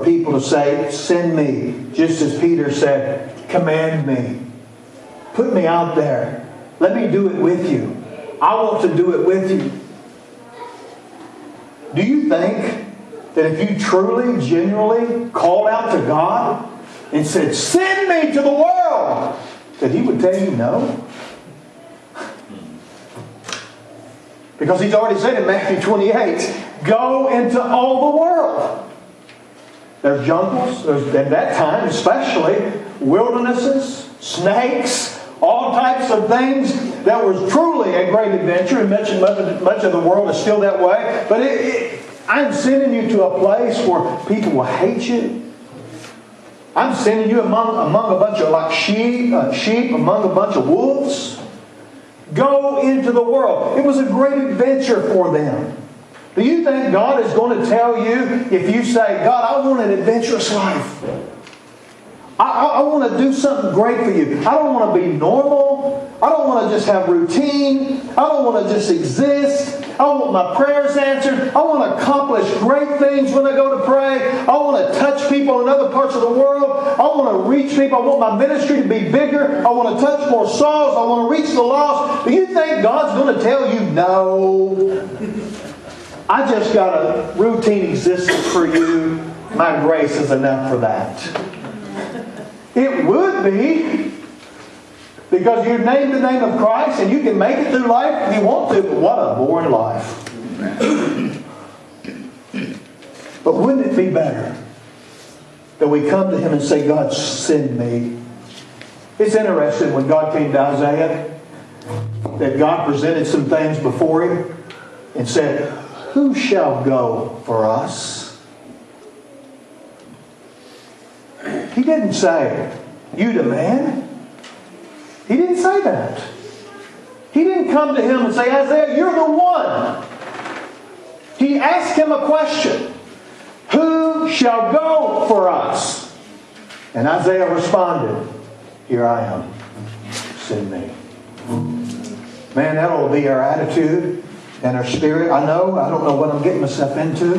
people to say, send me. Just as Peter said, command me. Put me out there. Let me do it with you. I want to do it with you. Do you think that if you truly, genuinely called out to God and said, send me to the world, that He would tell you no? Because He's already said in Matthew 28, go into all the world. There's jungles, at that time especially, wildernesses, snakes, all types of things. That was truly a great adventure, and much of the world is still that way. But I'm sending you to a place where people will hate you. I'm sending you among a bunch of sheep, among a bunch of wolves. Go into the world. It was a great adventure for them. Do you think God is going to tell you, if you say, God, I want an adventurous life. I want to do something great for you. I don't want to be normal. I don't want to just have routine. I don't want to just exist. I want my prayers answered. I want to accomplish great things when I go to pray. I want to touch people in other parts of the world. I want to reach people. I want my ministry to be bigger. I want to touch more souls. I want to reach the lost. Do you think God's going to tell you no? I just got a routine existence for you. My grace is enough for that. It would be, because you've named the name of Christ and you can make it through life if you want to, but what a boring life. But wouldn't it be better that we come to Him and say, God, send me? It's interesting when God came to Isaiah that God presented some things before him and said, who shall go for us? He didn't say, you demand. He didn't say that. He didn't come to him and say, Isaiah, you're the one. He asked him a question. Who shall go for us? And Isaiah responded, here I am. Send me. Man, that'll be our attitude and our spirit. I don't know what I'm getting myself into.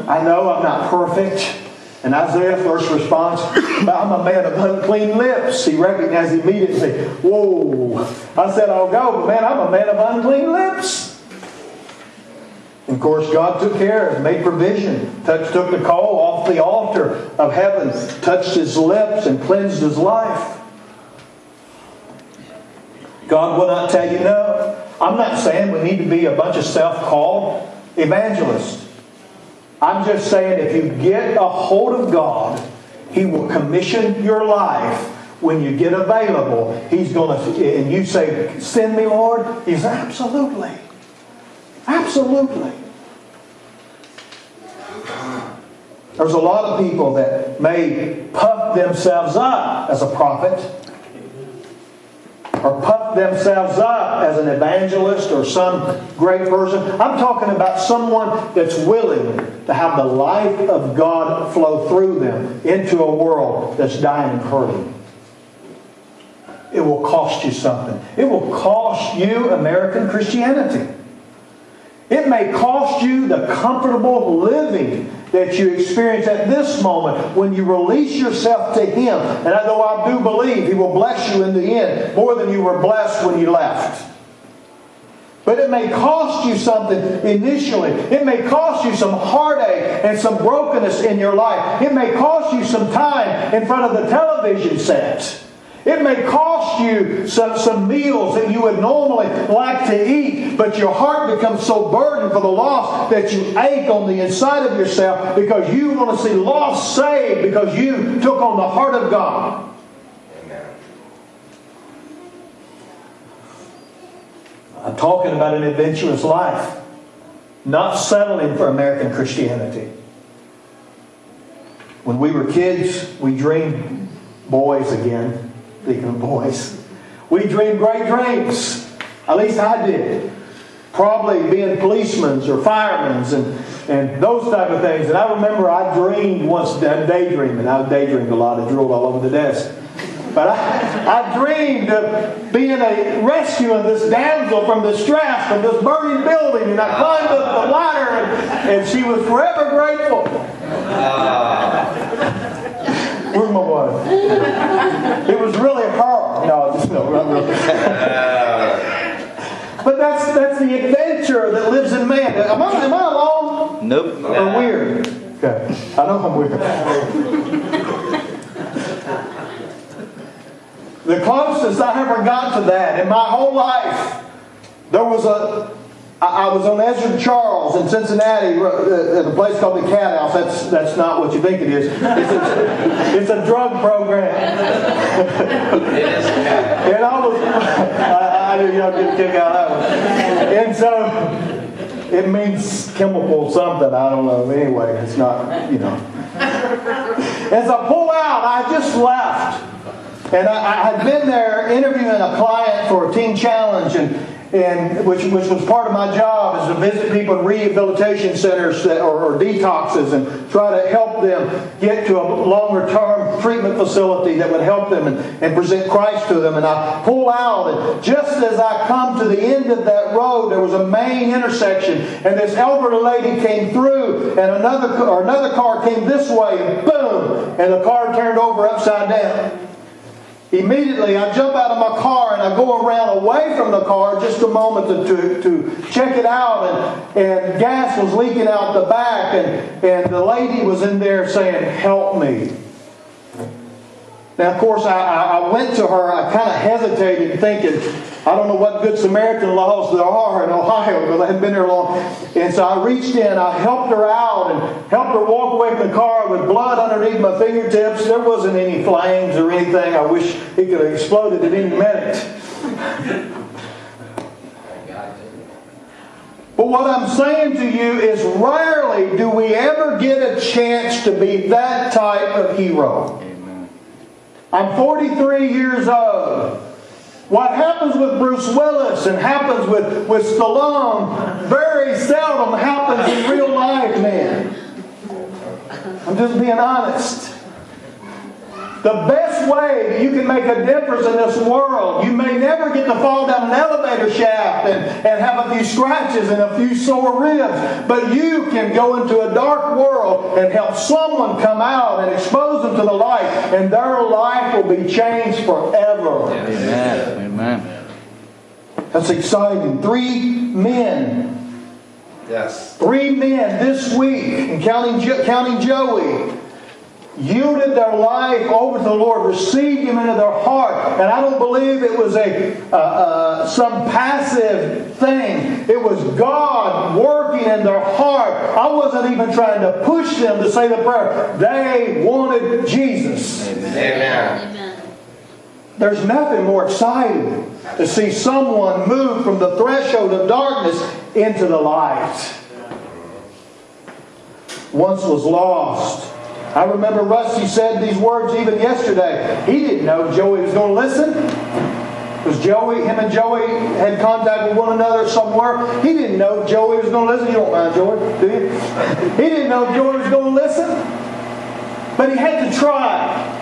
I know I'm not perfect. And Isaiah's first response, I'm a man of unclean lips. He recognized immediately, whoa. I said, I'll go, but man, I'm a man of unclean lips. And of course, God took care of it, made provision. Took the coal off the altar of heaven, touched his lips and cleansed his life. God will not tell you no. I'm not saying we need to be a bunch of self-called evangelists. I'm just saying if you get a hold of God, He will commission your life when you get available. He's going to, and you say, send me, Lord. He says, absolutely. Absolutely. There's a lot of people that may puff themselves up as a prophet, or puff themselves up as an evangelist or some great person. I'm talking about someone that's willing to have the life of God flow through them into a world that's dying and hurting. It will cost you something. It will cost you American Christianity. It may cost you the comfortable living that you experience at this moment when you release yourself to Him. And though I do believe He will bless you in the end more than you were blessed when you left. But it may cost you something initially. It may cost you some heartache and some brokenness in your life. It may cost you some time in front of the television set. It may cost you some meals that you would normally like to eat, but your heart becomes so burdened for the lost that you ache on the inside of yourself because you want to see lost saved because you took on the heart of God. Amen. I'm talking about an adventurous life, not settling for American Christianity. When we were kids, we dreamed, boys again, speaking of boys, we dreamed great dreams. At least I did. Probably being policemen or firemen and those type of things. And I remember I dreamed once, daydreaming. I daydreamed a lot. I drooled all over the desk. But I dreamed of being rescuing this damsel from distress, from this burning building. And I climbed up the ladder, and she was forever grateful. Where's my wife? It was really her. No, just no. But that's the adventure that lives in man. Am I alone? Nope. Or weird? Okay. I know I'm weird. The closest I ever got to that in my whole life, I was on Ezra Charles in Cincinnati at a place called the Cat House. That's not what you think it is. It's a drug program. And I knew y'all get a kick out of that one. And so it means chemical something. I don't know. Anyway, it's not, As I pull out, I just left. And I had been there interviewing a client for a teen challenge, and which was part of my job, is to visit people in rehabilitation centers or detoxes and try to help them get to a longer term treatment facility that would help them and present Christ to them. And I pull out, and just as I come to the end of that road, there was a main intersection, and this elderly lady came through, and another car came this way, and boom, and the car turned over upside down. Immediately, I jump out of my car and I go around away from the car just a moment to check it out. And gas was leaking out the back, and the lady was in there saying, "Help me." Now, of course, I went to her. I kind of hesitated, thinking, I don't know what Good Samaritan laws there are in Ohio, because I hadn't been there long. And so I reached in, I helped her out, and helped her walk away from the car with blood underneath my fingertips. There wasn't any flames or anything. I wish it could have exploded at any minute. But what I'm saying to you is, rarely do we ever get a chance to be that type of hero. I'm 43 years old. What happens with Bruce Willis and happens with Stallone very seldom happens in real life, man. I'm just being honest. The best way that you can make a difference in this world, you may never get to fall down an elevator shaft and have a few scratches and a few sore ribs, but you can go into a dark world and help someone come out and expose them to the light, and their life will be changed forever. Amen. Amen. That's exciting. 3 men. Yes. 3 men this week, and counting Joey, yielded their life over to the Lord, received Him into their heart. And I don't believe it was some passive thing. It was God working in their heart. I wasn't even trying to push them to say the prayer. They wanted Jesus. Amen. Amen. There's nothing more exciting to see someone move from the threshold of darkness into the light. Once was lost. I remember Rusty said these words even yesterday. He didn't know Joey was going to listen. Because him and Joey had contact with one another somewhere. He didn't know Joey was going to listen. You don't mind Joey, do you? He didn't know Joey was going to listen. But he had to try.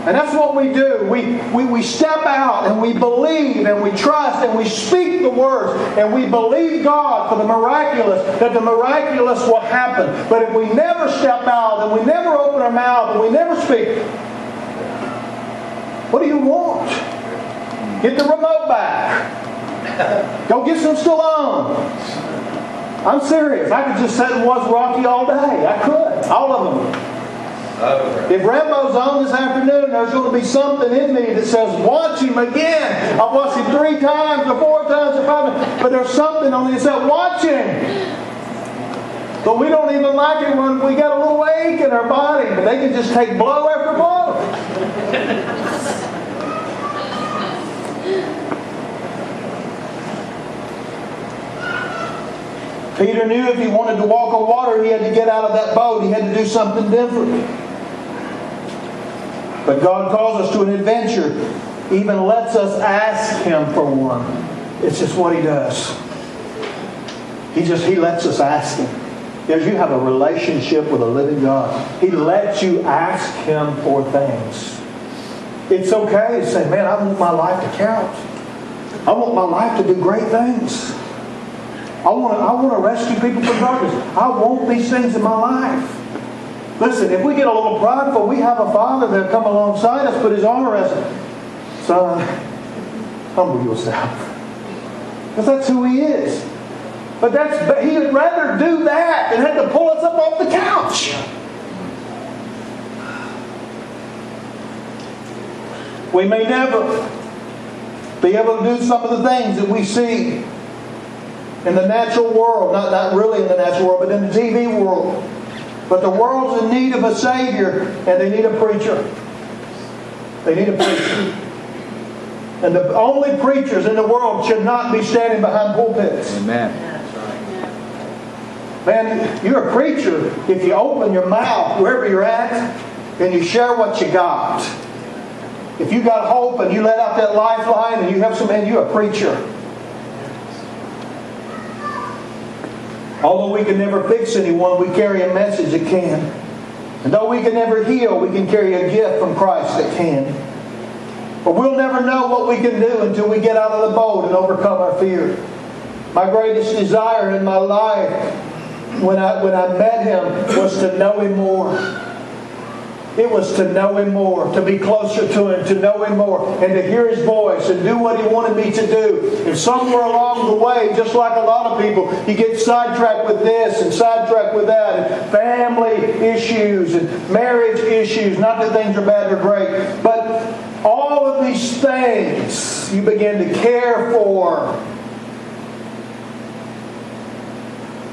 And that's what we do. We step out and we believe and we trust and we speak the words and we believe God for the miraculous, that the miraculous will happen. But if we never step out and we never open our mouth and we never speak, what do you want? Get the remote back. Go get some Stallone. I'm serious. I could just sit and watch Rocky all day. I could. All of them. If Rambo's on this afternoon, there's going to be something in me that says, watch him again. I've watched him 3 times or 4 times or 5 times. But there's something on me that says, watch him. But we don't even like it when we got a little ache in our body. But they can just take blow after blow. Peter knew if he wanted to walk on water, he had to get out of that boat. He had to do something different. But God calls us to an adventure. Even lets us ask Him for one. It's just what He does. He lets us ask Him. Because you have a relationship with a living God. He lets you ask Him for things. It's okay to say, man, I want my life to count. I want my life to do great things. I want to rescue people from darkness. I want these things in my life. Listen, if we get a little prideful, we have a Father that'll come alongside us, put His arm around us. Son, humble yourself. Because that's who He is. But He would rather do that than have to pull us up off the couch. We may never be able to do some of the things that we see in the natural world. Not really in the natural world, but in the TV world. But the world's in need of a Savior, and they need a preacher. They need a preacher. And the only preachers in the world should not be standing behind pulpits. Amen. Man, you're a preacher if you open your mouth wherever you're at and you share what you got. If you got hope and you let out that lifeline and you have some, man, you're a preacher. Although we can never fix anyone, we carry a message that can. And though we can never heal, we can carry a gift from Christ that can. But we'll never know what we can do until we get out of the boat and overcome our fear. My greatest desire in my life when I met Him was to know Him more. It was to know Him more, to be closer to Him, to know Him more, and to hear His voice and do what He wanted me to do. And somewhere along the way, just like a lot of people, you get sidetracked with this and sidetracked with that, and family issues and marriage issues. Not that things are bad or great, but all of these things you begin to care for.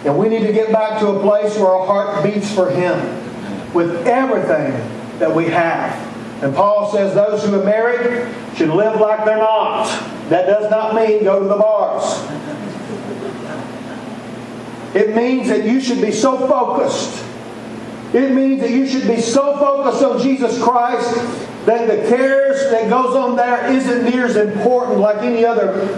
And we need to get back to a place where our heart beats for Him with everything that we have. And Paul says those who are married should live like they're not. That does not mean go to the bars. It means that you should be so focused. It means that you should be so focused on Jesus Christ that the cares that goes on there isn't near as important like any other.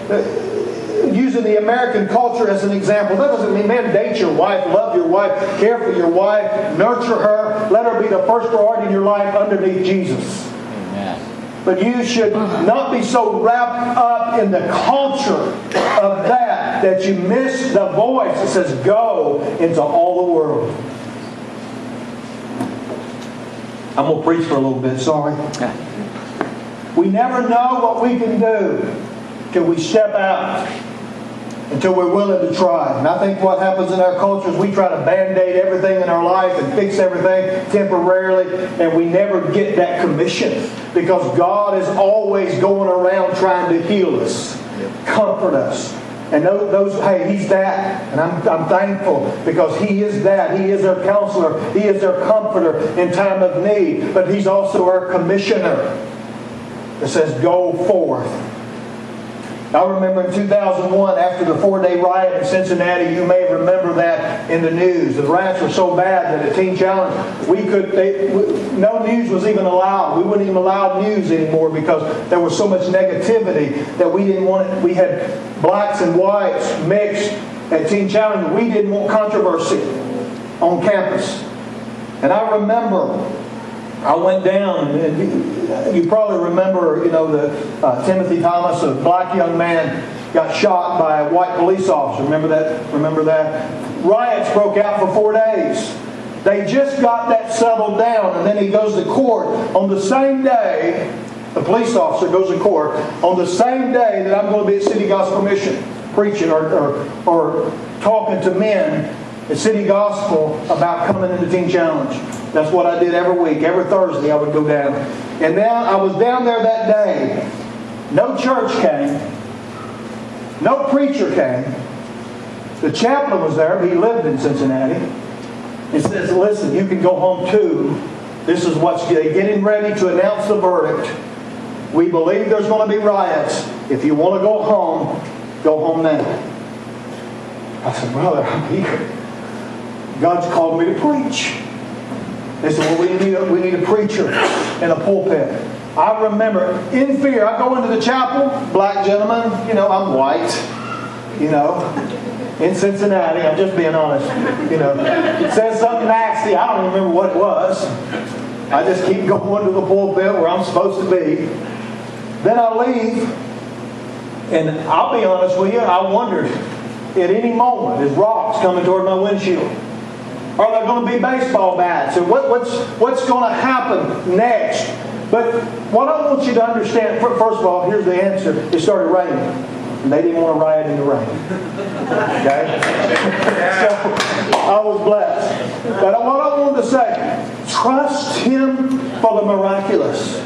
Using the American culture as an example, that doesn't mean, man, date your wife, love your wife, care for your wife, nurture her, let her be the first priority in your life underneath Jesus. Amen. But you should not be so wrapped up in the culture of that you miss the voice that says, go into all the world. I'm going to preach for a little bit, sorry. We never know what we can do till we step out, until we're willing to try. And I think what happens in our culture is we try to band-aid everything in our life and fix everything temporarily, and we never get that commission, because God is always going around trying to heal us, comfort us. And hey, He's that. And I'm thankful, because He is that. He is our counselor. He is our comforter in time of need. But He's also our commissioner that says, go forth. I remember in 2001, after the 4-day riot in Cincinnati, you may remember that in the news. The riots were so bad that at Teen Challenge, no news was even allowed. We wouldn't even allow news anymore because there was so much negativity that we didn't want it. We had blacks and whites mixed at Teen Challenge. We didn't want controversy on campus. And I remember I went down, and you probably remember, the Timothy Thomas, a black young man, got shot by a white police officer. Remember that? Riots broke out for 4 days. They just got that settled down, and then he goes to court on the same day. The police officer goes to court on the same day that I'm going to be at City Gospel Mission preaching or talking to men at City Gospel about coming into Teen Challenge. That's what I did every week. Every Thursday I would go down. And now I was down there that day. No church came. No preacher came. The chaplain was there, but he lived in Cincinnati. He says, listen, you can go home too. This is what's getting ready to announce the verdict. We believe there's going to be riots. If you want to go home now. I said, brother, I'm here. God's called me to preach. They said, well, we need a preacher in a pulpit. I remember, in fear, I go into the chapel, black gentleman, I'm white, in Cincinnati, I'm just being honest, it says something nasty, I don't even remember what it was. I just keep going to the pulpit where I'm supposed to be. Then I leave, and I'll be honest with you, I wondered at any moment, is rocks coming toward my windshield? Are there going to be baseball bats? And what's going to happen next? But what I want you to understand, first of all, here's the answer. It started raining. And they didn't want to ride in the rain. Okay? So I was blessed. But what I wanted to say, trust Him for the miraculous.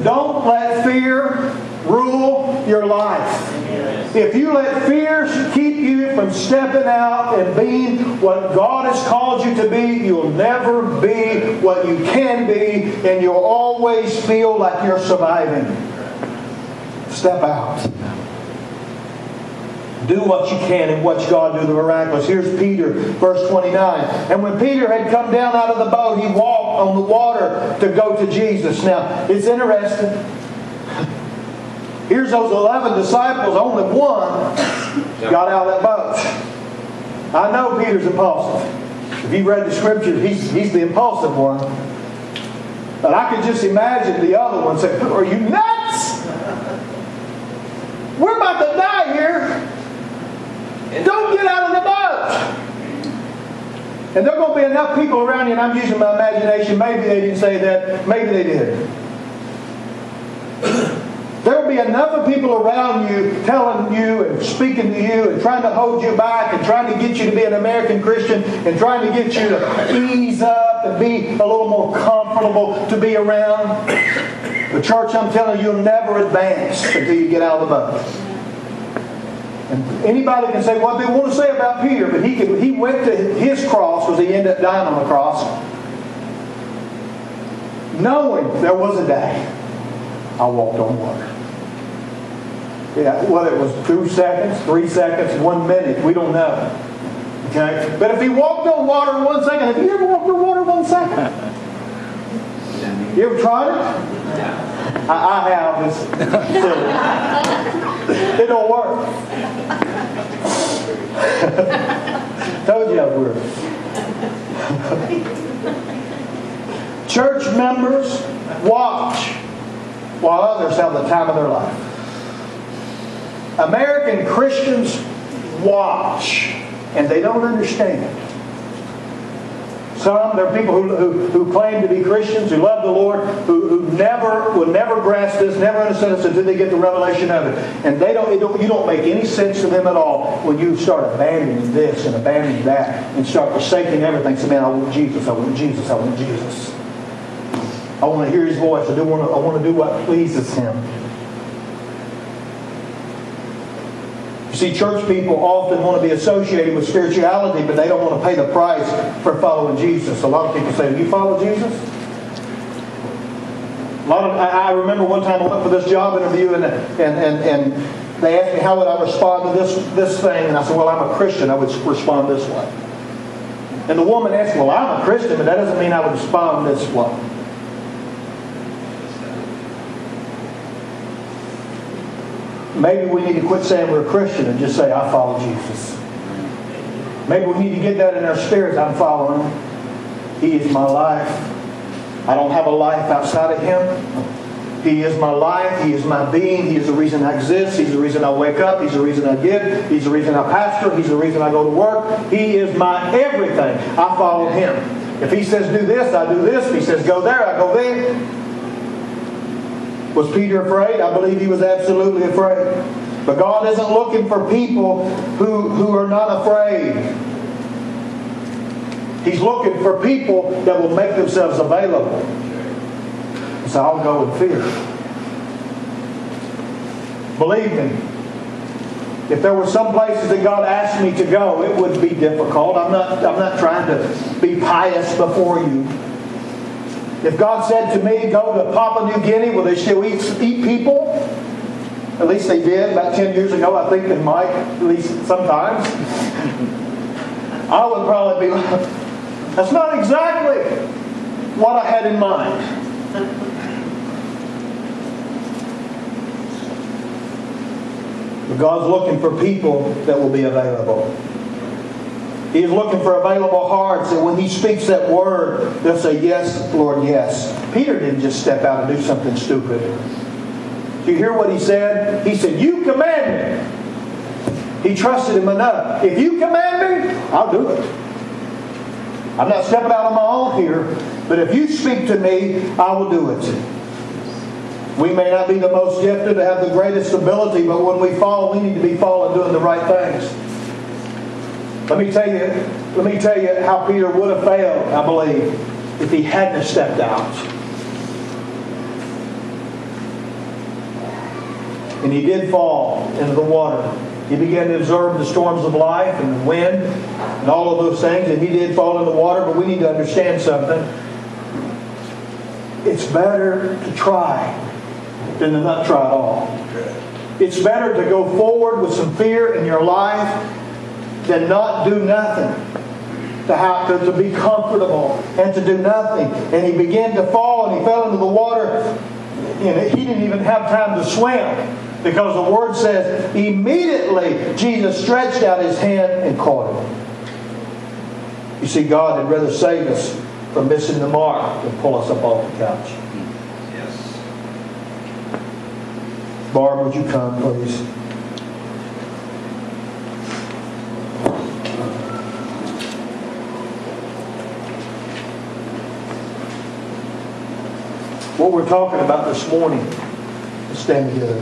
Don't let fear rule your life. If you let fear keep you from stepping out and being what God has called you to be, you'll never be what you can be, and you'll always feel like you're surviving. Step out. Do what you can and watch God do the miraculous. Here's Peter, verse 29. And when Peter had come down out of the boat, he walked on the water to go to Jesus. Now, it's interesting. Here's those 11 disciples, only one got out of that boat. I know Peter's impulsive. If you've read the Scriptures, he's the impulsive one. But I could just imagine the other one say, "Are you nuts? We're about to die here. Don't get out of the boat." And there are going to be enough people around you, and I'm using my imagination. Maybe they didn't say that. Maybe they did. There will be enough of people around you telling you and speaking to you and trying to hold you back and trying to get you to be an American Christian and trying to get you to ease up and be a little more comfortable to be around. The church, I'm telling you, you'll never advance until you get out of the boat. And anybody can say what they want to say about Peter, but he went to his cross because he ended up dying on the cross, knowing there was a day I walked on water. Yeah, whether it was 2 seconds, 3 seconds, 1 minute, we don't know. Okay? But if he walked on water 1 second, have you ever walked on water 1 second? You ever tried it? I have. It's silly. It don't work. Told you I would. Church members watch while others have the time of their life. American Christians watch and they don't understand. There are people who claim to be Christians, who love the Lord, who will never grasp this, never understand this until they get the revelation of it. And you don't make any sense to them at all when you start abandoning this and abandoning that and start forsaking everything. So, man, I want Jesus, I want Jesus, I want Jesus. I want to hear His voice. I want to do what pleases Him. You see, church people often want to be associated with spirituality, but they don't want to pay the price for following Jesus. A lot of people say, "Do you follow Jesus?" I remember one time I went for this job interview, and they asked me how would I respond to this thing, and I said, "Well, I'm a Christian. I would respond this way." And the woman asked, "Well, I'm a Christian, but that doesn't mean I would respond this way." Maybe we need to quit saying we're a Christian and just say, "I follow Jesus." Maybe we need to get that in our spirits. I'm following Him. He is my life. I don't have a life outside of Him. He is my life. He is my being. He is the reason I exist. He's the reason I wake up. He's the reason I give. He's the reason I pastor. He's the reason I go to work. He is my everything. I follow Him. If He says do this, I do this. If He says go there, I go there. Was Peter afraid? I believe he was absolutely afraid. But God isn't looking for people who are not afraid. He's looking for people that will make themselves available. So I'll go in fear. Believe me, if there were some places that God asked me to go, it would be difficult. I'm not trying to be pious before you. If God said to me, "Go to Papua New Guinea where they still eat people," at least they did about 10 years ago, I think they might, at least sometimes, I would probably be like, that's not exactly what I had in mind. But God's looking for people that will be available. He's looking for available hearts, and when He speaks that word, they'll say, yes, Lord, yes. Peter didn't just step out and do something stupid. Do you hear what he said? He said, you command me. He trusted Him enough. If you command me, I'll do it. I'm not stepping out on my own here, but if you speak to me, I will do it. We may not be the most gifted to have the greatest ability, but when we fall, we need to be falling doing the right things. Let me tell you how Peter would have failed, I believe, if he hadn't have stepped out. And he did fall into the water. He began to observe the storms of life and the wind and all of those things, and he did fall in the water, but we need to understand something. It's better to try than to not try at all. It's better to go forward with some fear in your life than not do nothing. To be comfortable and to do nothing. And he began to fall and he fell into the water. And he didn't even have time to swim, because the Word says immediately Jesus stretched out His hand and caught him. You see, God had rather save us from missing the mark than pull us up off the couch. Yes. Barb, would you come, please? What we're talking about this morning, let's stand together.